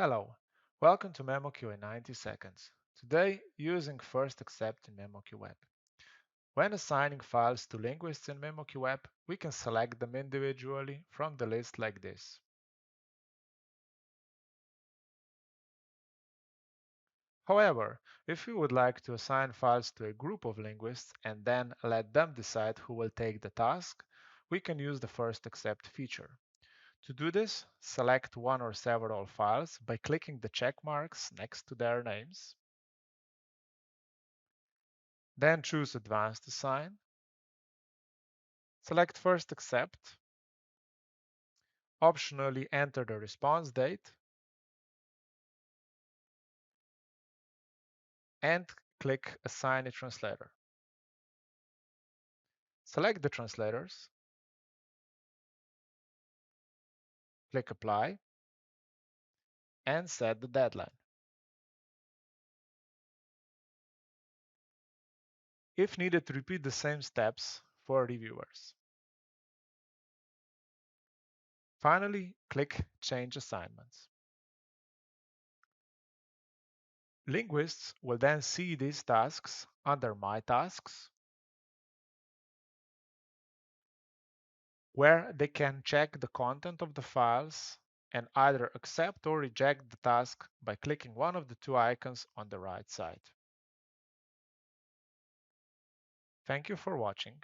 Hello, welcome to memoQ in 90 seconds. Today, using FirstAccept in memoQweb. When assigning files to linguists in memoQweb, we can select them individually from the list like this. However, if we would like to assign files to a group of linguists and then let them decide who will take the task, we can use the FirstAccept feature. To do this, select one or several files by clicking the check marks next to their names. Then choose Advanced Assign. Select FirstAccept. Optionally enter the response date and click Assign a translator. Select the translators, click Apply, and set the deadline. If needed, repeat the same steps for reviewers. Finally, click Change Assignments. Linguists will then see these tasks under My Tasks, where they can check the content of the files and either accept or reject the task by clicking one of the two icons on the right side. Thank you for watching.